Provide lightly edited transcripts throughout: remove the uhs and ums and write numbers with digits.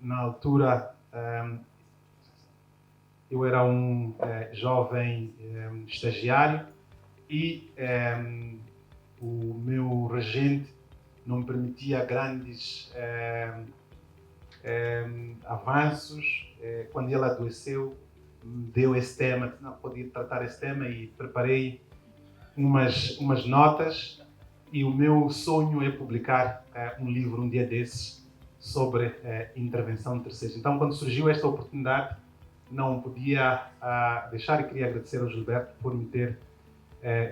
na altura, eu era um jovem estagiário e o meu regente não me permitia grandes avanços. Quando ele adoeceu, me deu esse tema, não podia tratar esse tema, e preparei umas notas, e o meu sonho é publicar um livro um dia desses sobre intervenção de terceiros. Então, quando surgiu esta oportunidade, não podia deixar, e queria agradecer ao Gilberto por me ter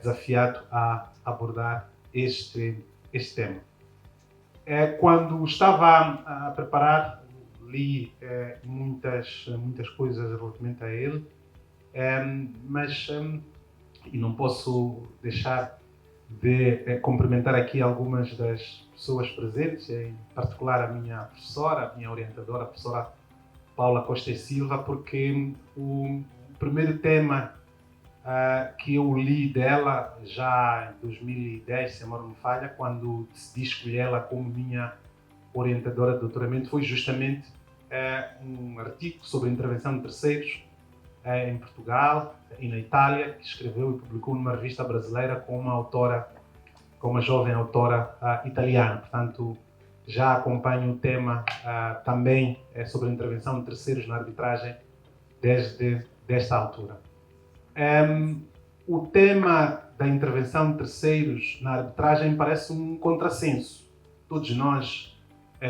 desafiado a abordar este tema. Quando estava a preparar, li muitas coisas relativamente a ele, mas e não posso deixar de cumprimentar aqui algumas das pessoas presentes, em particular a minha professora, a minha orientadora, a professora Paula Costa e Silva, porque o primeiro tema que eu li dela já em 2010, se a memória não me falha, quando decidi escolhê-la como minha orientadora de doutoramento, foi justamente um artigo sobre a intervenção de terceiros em Portugal e na Itália, que escreveu e publicou numa revista brasileira com uma jovem autora italiana. Portanto, já acompanho o tema também sobre a intervenção de terceiros na arbitragem desde esta altura. O tema da intervenção de terceiros na arbitragem parece um contrassenso. Todos nós,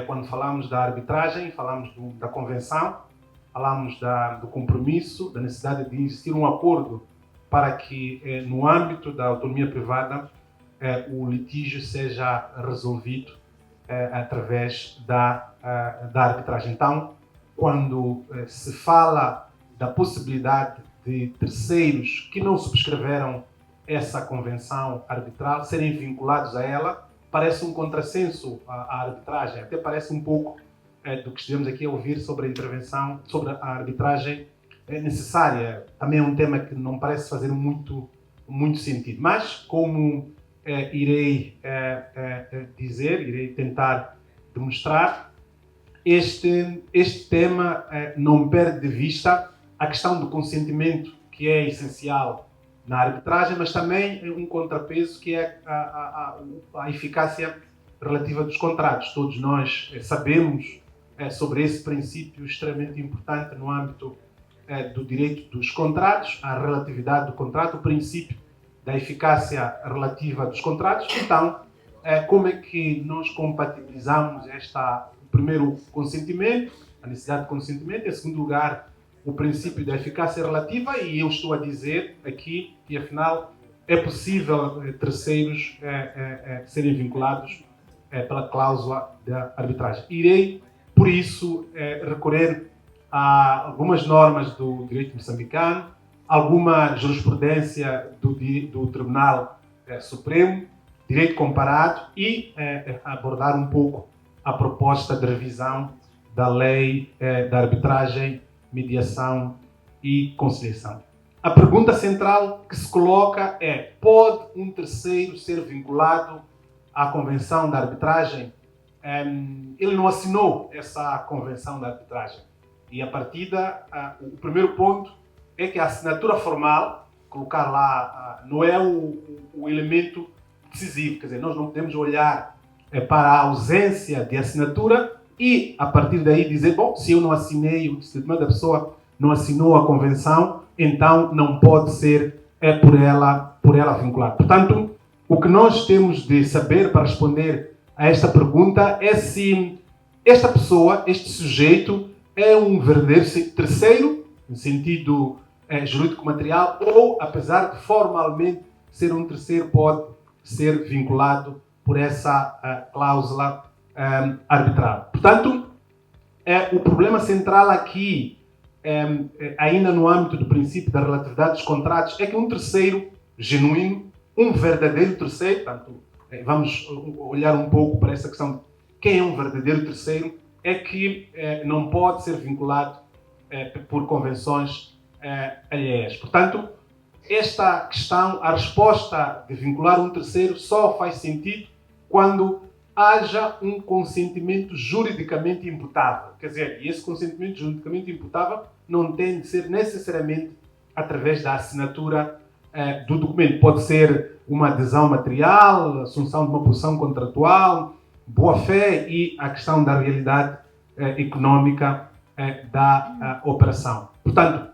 quando falamos da arbitragem, falamos da convenção, falamos do compromisso, da necessidade de existir um acordo para que, no âmbito da autonomia privada, o litígio seja resolvido através da arbitragem. Então, quando se fala da possibilidade de terceiros que não subscreveram essa convenção arbitral serem vinculados a ela, parece um contrassenso à arbitragem. Até parece um pouco do que estivemos aqui a ouvir sobre a intervenção, sobre a arbitragem necessária. Também é um tema que não parece fazer muito sentido. Mas, como irei tentar demonstrar, este tema não perde de vista a questão do consentimento, que é essencial na arbitragem, mas também um contrapeso, que é a eficácia relativa dos contratos. Todos nós sabemos sobre esse princípio extremamente importante no âmbito do direito dos contratos, a relatividade do contrato, o princípio da eficácia relativa dos contratos. Então, como é que nós compatibilizamos primeiro, o consentimento, a necessidade de consentimento, em segundo lugar, o princípio da eficácia relativa, e eu estou a dizer aqui que, afinal, é possível terceiros serem vinculados pela cláusula da arbitragem. Irei, por isso, recorrer a algumas normas do direito moçambicano, alguma jurisprudência do Tribunal Supremo, direito comparado, e abordar um pouco a proposta de revisão da lei da arbitragem, mediação e conciliação. A pergunta central que se coloca é: pode um terceiro ser vinculado à Convenção da Arbitragem? Ele não assinou essa Convenção da Arbitragem. E, a partida, o primeiro ponto é que a assinatura formal, colocar lá, não é o elemento decisivo. Quer dizer, nós não podemos olhar para a ausência de assinatura e, a partir daí, dizer: bom, se eu não assinei, se a pessoa não assinou a convenção, então não pode ser por ela vinculado. Portanto, o que nós temos de saber para responder a esta pergunta é se esta pessoa, este sujeito, é um verdadeiro terceiro, no sentido jurídico material, ou, apesar de formalmente ser um terceiro, pode ser vinculado por essa cláusula arbitral. Portanto, o problema central aqui, ainda no âmbito do princípio da relatividade dos contratos, é que um terceiro genuíno, um verdadeiro terceiro, portanto, vamos olhar um pouco para essa questão de quem é um verdadeiro terceiro, é que não pode ser vinculado por convenções alheias. Portanto, esta questão, a resposta de vincular um terceiro só faz sentido quando haja um consentimento juridicamente imputável. Quer dizer, e esse consentimento juridicamente imputável não tem de ser necessariamente através da assinatura do documento. Pode ser uma adesão material, assunção de uma posição contratual, boa-fé e a questão da realidade econômica da operação. Portanto,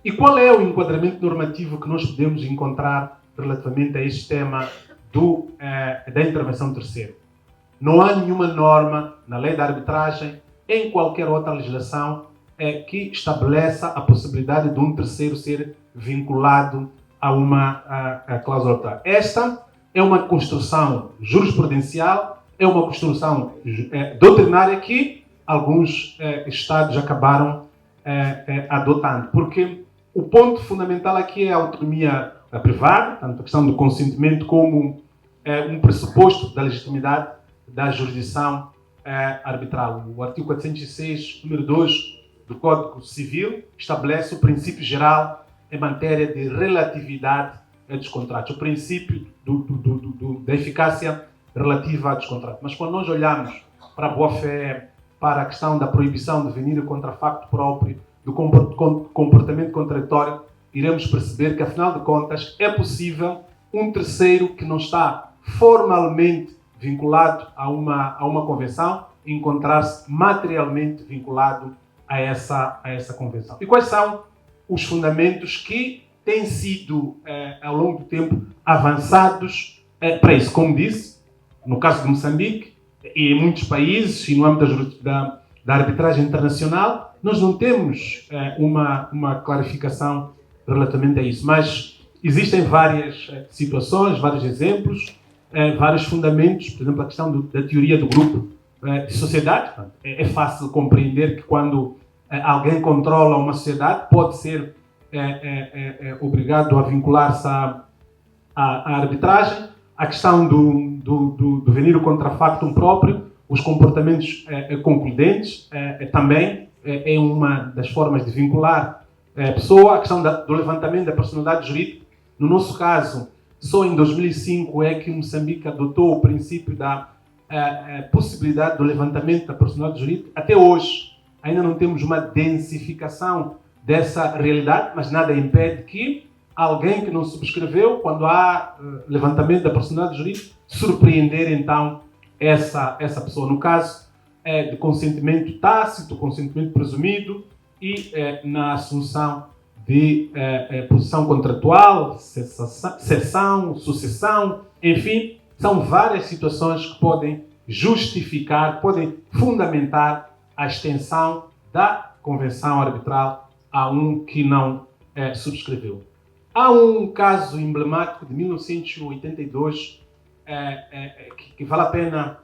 e qual é o enquadramento normativo que nós podemos encontrar relativamente a este tema da intervenção terceira? Não há nenhuma norma na lei da arbitragem, em qualquer outra legislação, que estabeleça a possibilidade de um terceiro ser vinculado a uma cláusula arbitral. Esta é uma construção jurisprudencial, é uma construção doutrinária que alguns Estados acabaram adotando, porque o ponto fundamental aqui é a autonomia privada, tanto a questão do consentimento como um pressuposto da legitimidade da jurisdição arbitral. O artigo 406, número 2 do Código Civil estabelece o princípio geral em matéria de relatividade dos contratos, o princípio da eficácia relativa dos contratos. Mas quando nós olhamos para a boa-fé, para a questão da proibição de venir contra facto próprio, do comportamento contraditório, iremos perceber que, afinal de contas, é possível um terceiro que não está formalmente vinculado a uma convenção encontrar-se materialmente vinculado a essa convenção. E quais são os fundamentos que têm sido, ao longo do tempo, avançados para isso? Como disse, no caso de Moçambique e em muitos países, e no âmbito da arbitragem internacional, nós não temos uma clarificação relativamente a isso, mas existem várias situações, vários exemplos, vários fundamentos, por exemplo, a questão da teoria do grupo de sociedade. É fácil compreender que quando alguém controla uma sociedade, pode ser obrigado a vincular-se à arbitragem. A questão do venir contra factum próprio, os comportamentos concludentes, também é uma das formas de vincular a pessoa. A questão do levantamento da personalidade jurídica. No nosso caso, só em 2005 é que Moçambique adotou o princípio da possibilidade do levantamento da personalidade jurídica. Até hoje, ainda não temos uma densificação dessa realidade, mas nada impede que alguém que não subscreveu, quando há levantamento da personalidade jurídica, surpreender então essa pessoa. No caso de consentimento tácito, consentimento presumido e na assunção de posição contratual, cessão, sucessão, enfim, são várias situações que podem justificar, podem fundamentar a extensão da convenção arbitral a um que não subscreveu. Há um caso emblemático de 1982 que vale a pena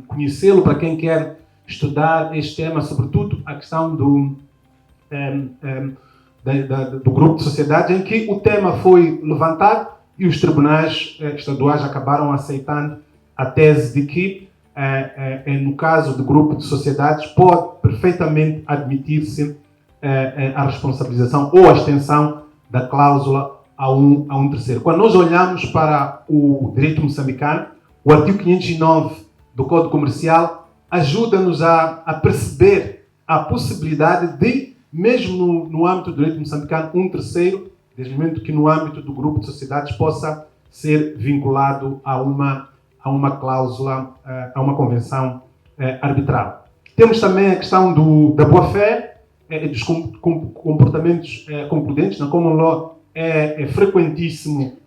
conhecê-lo para quem quer estudar este tema, sobretudo a questão do grupo de sociedade, em que o tema foi levantado e os tribunais estaduais acabaram aceitando a tese de que, no caso do grupo de sociedades, pode perfeitamente admitir-se a responsabilização ou a extensão da cláusula a um terceiro. Quando nós olhamos para o direito moçambicano, o artigo 509 do Código Comercial ajuda-nos a perceber a possibilidade de, mesmo no âmbito do direito moçambicano, um terceiro, desde o momento que no âmbito do grupo de sociedades possa ser vinculado a uma cláusula, a uma convenção arbitral. Temos também a questão da boa-fé, dos comportamentos concludentes. Na common law é frequentíssimo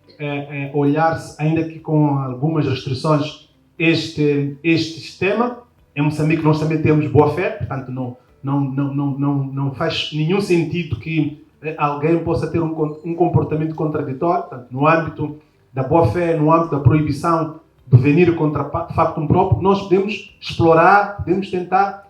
olhar-se, ainda que com algumas restrições, este sistema. Em Moçambique nós também temos boa-fé, portanto não faz nenhum sentido que alguém possa ter um comportamento contraditório. Portanto, no âmbito da boa-fé, no âmbito da proibição de venir contra factum próprio, nós podemos explorar, podemos tentar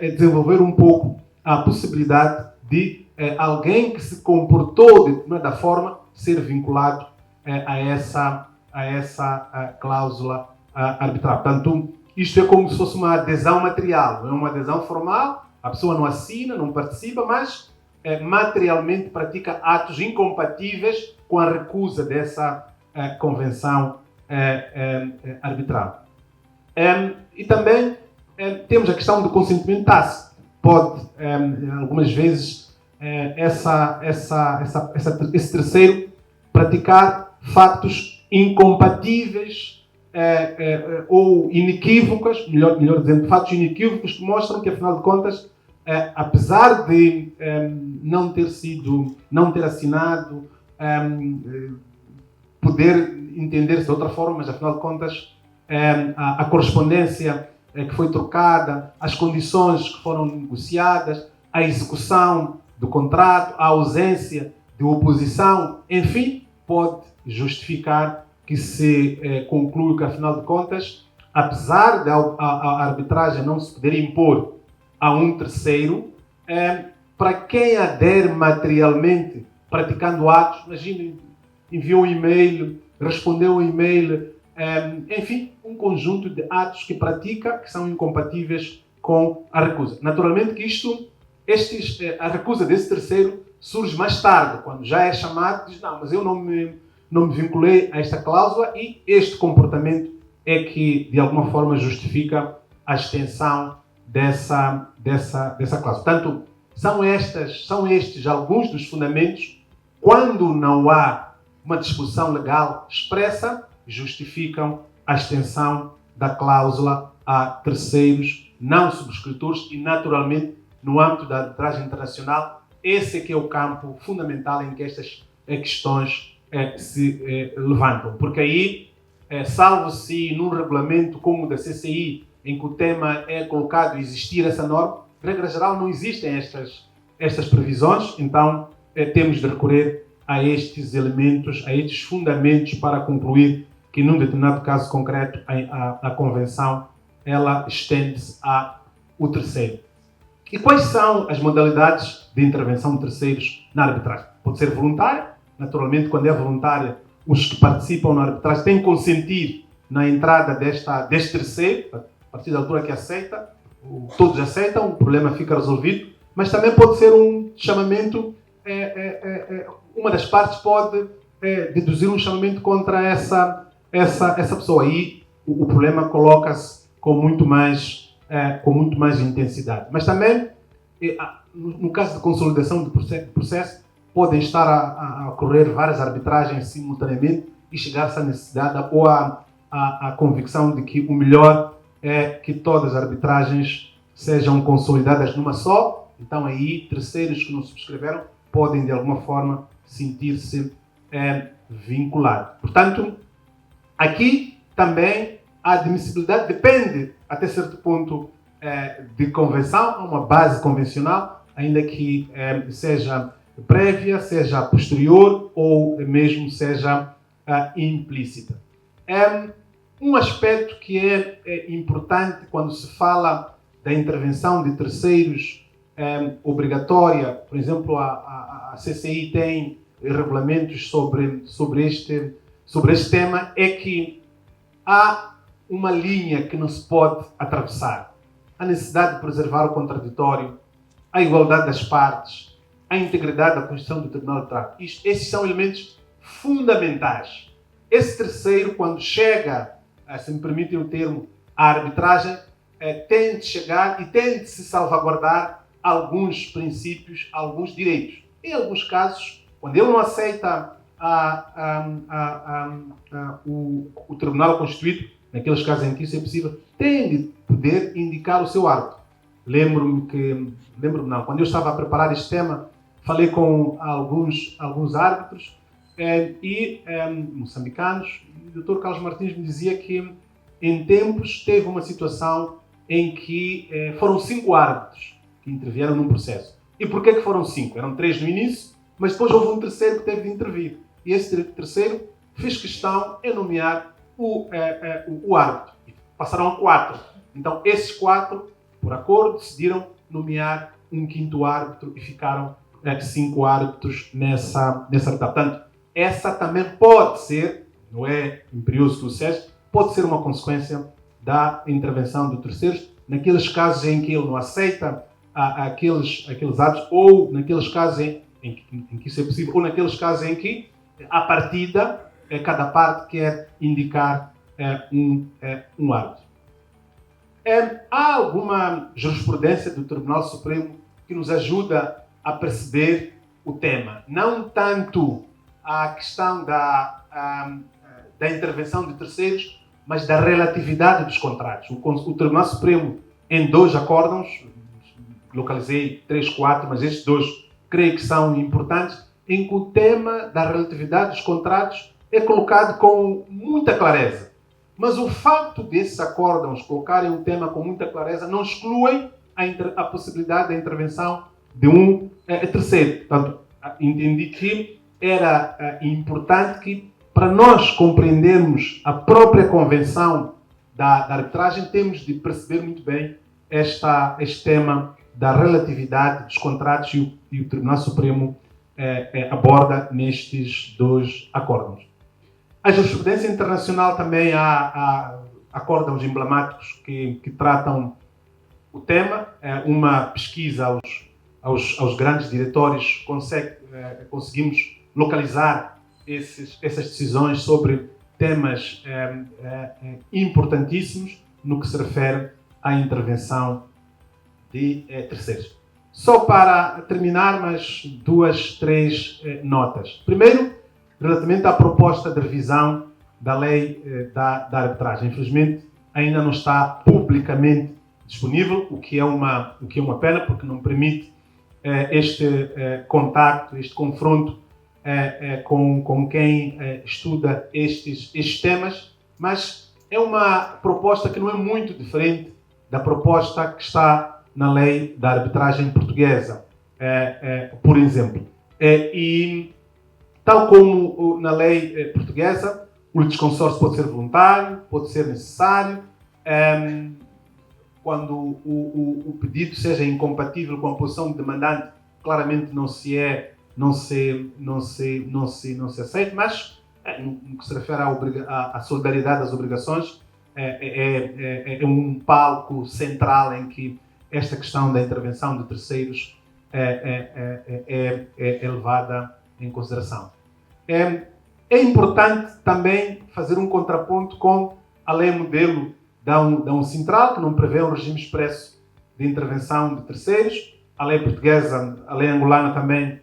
desenvolver um pouco a possibilidade de alguém que se comportou de determinada forma ser vinculado a essa cláusula arbitral. Portanto, isto é como se fosse uma adesão material, não é uma adesão formal, a pessoa não assina, não participa, mas materialmente pratica atos incompatíveis com a recusa dessa convenção arbitral. E também temos a questão do consentimento tácito. Pode, algumas vezes, esse terceiro praticar factos incompatíveis ou inequívocos, melhor dizendo, factos inequívocos que mostram que, afinal de contas, apesar de não ter assinado, poder entender-se de outra forma, mas afinal de contas a correspondência que foi trocada, as condições que foram negociadas, a execução do contrato, a ausência de oposição, enfim, pode justificar que se conclua que, afinal de contas, apesar da a arbitragem não se poder impor a um terceiro, para quem adere materialmente praticando atos, imagine, enviou um e-mail, respondeu um e-mail, enfim, um conjunto de atos que pratica que são incompatíveis com a recusa. Naturalmente que a recusa desse terceiro surge mais tarde, quando já é chamado, diz, não, mas eu não me vinculei a esta cláusula e este comportamento é que, de alguma forma, justifica a extensão dessa cláusula. Portanto, são estes alguns dos fundamentos, quando não há uma disposição legal expressa, justificam a extensão da cláusula a terceiros não subscritores e, naturalmente, no âmbito da arbitragem internacional, esse é que é o campo fundamental em que estas questões se levantam. Porque aí, salvo-se num regulamento como o da CCI, em que o tema é colocado e existir essa norma, regra geral não existem estas previsões, então temos de recorrer a estes elementos, a estes fundamentos para concluir que num determinado caso concreto a convenção ela estende-se ao terceiro. E quais são as modalidades de intervenção de terceiros na arbitragem? Pode ser voluntária, naturalmente quando é voluntária os que participam na arbitragem têm que consentir na entrada deste terceiro, a partir da altura que aceita, todos aceitam, o problema fica resolvido, mas também pode ser um chamamento, uma das partes pode deduzir um chamamento contra essa pessoa. Aí o problema coloca-se com muito mais intensidade. Mas também, no caso de consolidação de processo, podem estar a ocorrer várias arbitragens simultaneamente e chegar-se à necessidade ou à convicção de que o melhor é que todas as arbitragens sejam consolidadas numa só. Então aí terceiros que não subscreveram podem de alguma forma sentir-se vinculados. Portanto, aqui também a admissibilidade depende até certo ponto de convenção, há uma base convencional, ainda que seja prévia, seja posterior ou mesmo seja implícita. Um aspecto que é importante quando se fala da intervenção de terceiros obrigatória, por exemplo, a CCI tem regulamentos sobre este tema, é que há uma linha que não se pode atravessar. A necessidade de preservar o contraditório, a igualdade das partes, a integridade da Constituição do Tribunal de Trato. Esses são elementos fundamentais. Esse terceiro, quando chega, se me permitem o termo, à arbitragem, tem de chegar e tem de se salvaguardar alguns princípios, alguns direitos. Em alguns casos, quando ele não aceita o Tribunal Constituído, naqueles casos em que isso é possível, tem de poder indicar o seu árbitro. Lembro-me, quando eu estava a preparar este tema, falei com alguns árbitros moçambicanos, e o Dr. Carlos Martins me dizia que em tempos teve uma situação em que foram 5 árbitros que intervieram num processo. E porquê que foram 5? Eram 3 no início, mas depois houve um terceiro que teve de intervir. E esse terceiro fez questão em nomear o árbitro. Passaram a 4. Então, esses 4, por acordo, decidiram nomear um 5º árbitro e ficaram 5 árbitros nessa arbitragem. Portanto, essa também pode ser, não é imperioso que o seja, pode ser uma consequência da intervenção de terceiros, naqueles casos em que ele não aceita aqueles atos, ou naqueles casos em que isso é possível, ou naqueles casos em que, à partida, cada parte quer indicar um árbitro. Há alguma jurisprudência do Tribunal Supremo que nos ajuda a perceber o tema. Não tanto a questão da intervenção de terceiros, mas da relatividade dos contratos. O Tribunal Supremo, em 2 acórdãos, localizei 3, 4, mas estes 2 creio que são importantes, em que o tema da relatividade dos contratos é colocado com muita clareza. Mas o facto desses acórdãos colocarem o tema com muita clareza não exclui a possibilidade da intervenção de um terceiro. Portanto, entendi que era importante que, para nós compreendermos a própria convenção da arbitragem, temos de perceber muito bem este tema da relatividade dos contratos e o Tribunal Supremo aborda nestes 2 acórdãos. A jurisprudência internacional também há acórdãos emblemáticos que tratam o tema. Uma pesquisa aos grandes diretórios conseguimos localizar essas decisões sobre temas importantíssimos no que se refere à intervenção de terceiros. Só para terminar, mais 2, 3 notas. Primeiro, relativamente à proposta de revisão da lei da arbitragem. Infelizmente, ainda não está publicamente disponível, o que é uma pena, porque não permite este contacto, este confronto com quem estuda estes temas, mas é uma proposta que não é muito diferente da proposta que está na lei da arbitragem portuguesa, por exemplo. E tal como na lei portuguesa, o litisconsórcio pode ser voluntário, pode ser necessário, quando o pedido seja incompatível com a posição do demandante, claramente não se aceita, mas no que se refere à solidariedade das obrigações, é um palco central em que esta questão da intervenção de terceiros é levada em consideração. É importante também fazer um contraponto com a lei modelo da Uncintral, que não prevê um regime expresso de intervenção de terceiros. A lei portuguesa, a lei angolana também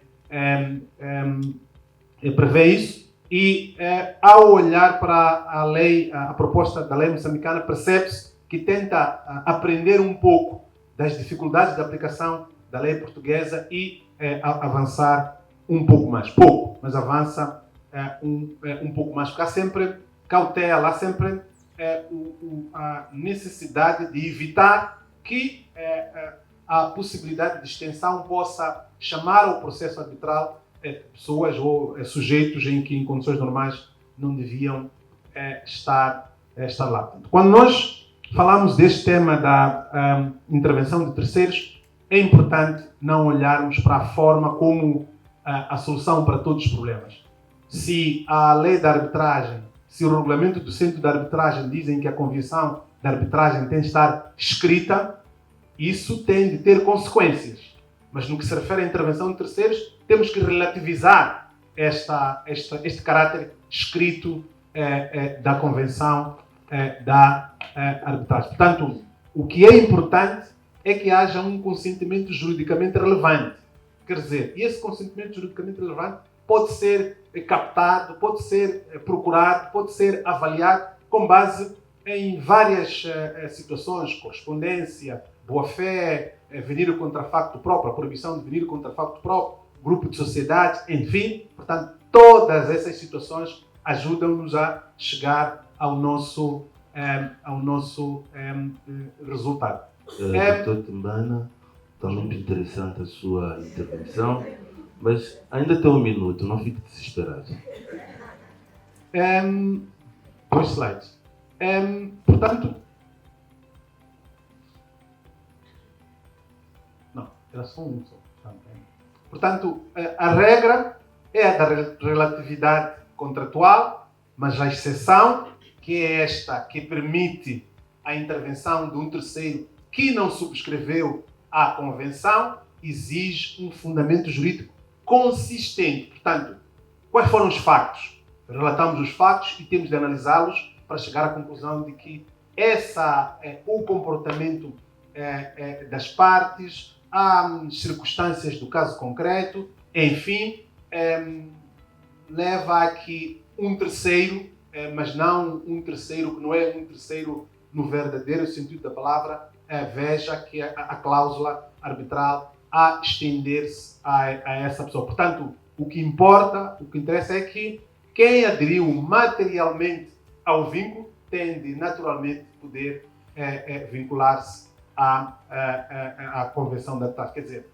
prevê isso. E ao olhar para a proposta da lei moçambicana, percebe-se que tenta aprender um pouco das dificuldades de aplicação da lei portuguesa e avançar um pouco mais. Pouco, mas avança um pouco mais. Porque há sempre cautela, há sempre a necessidade de evitar que a possibilidade de extensão possa chamar ao processo arbitral pessoas ou sujeitos em condições normais não deviam estar lá. Quando nós falamos deste tema da intervenção de terceiros, é importante não olharmos para a forma como a solução para todos os problemas. Se a lei da arbitragem, se o regulamento do centro da arbitragem dizem que a convenção da arbitragem tem de estar escrita, isso tem de ter consequências. Mas no que se refere à intervenção de terceiros, temos que relativizar este caráter escrito da convenção da arbitragem. Portanto, o que é importante é que haja um consentimento juridicamente relevante. Quer dizer, esse consentimento juridicamente relevante pode ser captado, pode ser procurado, pode ser avaliado com base em várias situações, correspondência, boa-fé, venir o contrafacto próprio, a proibição de venir o contrafacto próprio, grupo de sociedade, enfim. Portanto, todas essas situações ajudam-nos a chegar ao nosso resultado. Dr. Timbana, está muito interessante a sua intervenção, mas ainda tem um minuto, não fique desesperado. 2 slides. Portanto, não, era só um só. Portanto, a regra é a da relatividade contratual, mas a exceção, que é esta que permite a intervenção de um terceiro que não subscreveu a convenção, exige um fundamento jurídico consistente. Portanto, quais foram os factos? Relatamos os factos e temos de analisá-los para chegar à conclusão de que o comportamento das partes, as circunstâncias do caso concreto, enfim, leva a que um terceiro, mas não um terceiro que não é um terceiro no verdadeiro sentido da palavra, veja que a cláusula arbitral a estender-se a essa pessoa. Portanto, o que interessa é que quem aderiu materialmente ao vínculo tende naturalmente poder vincular-se à Convenção da Arbitragem. Quer dizer,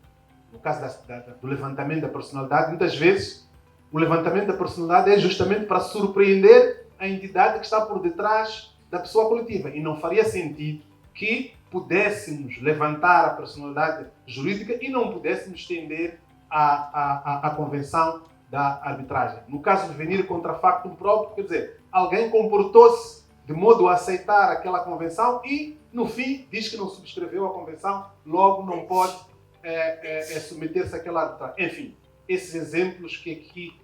no caso do levantamento da personalidade, muitas vezes o levantamento da personalidade é justamente para surpreender a entidade que está por detrás da pessoa coletiva. E não faria sentido que pudéssemos levantar a personalidade jurídica e não pudéssemos estender a Convenção da Arbitragem. No caso de venir contra factum próprio, quer dizer, alguém comportou-se de modo a aceitar aquela convenção e, no fim, diz que não subscreveu a convenção, logo não pode submeter-se àquela arbitragem. Enfim, esses exemplos que aqui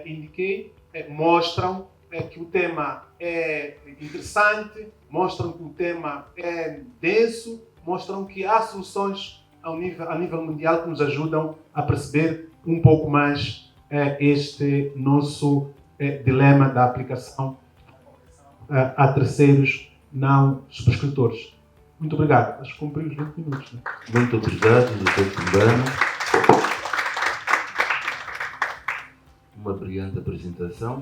indiquei mostram que o tema é interessante, mostram que o tema é denso, mostram que há soluções a nível mundial que nos ajudam a perceber um pouco mais este nosso dilema da aplicação a terceiros não subscritores. Muito obrigado. Acho que cumpri os 20 minutos. Né? Muito obrigado, Dr. Tumbano. Uma brilhante apresentação.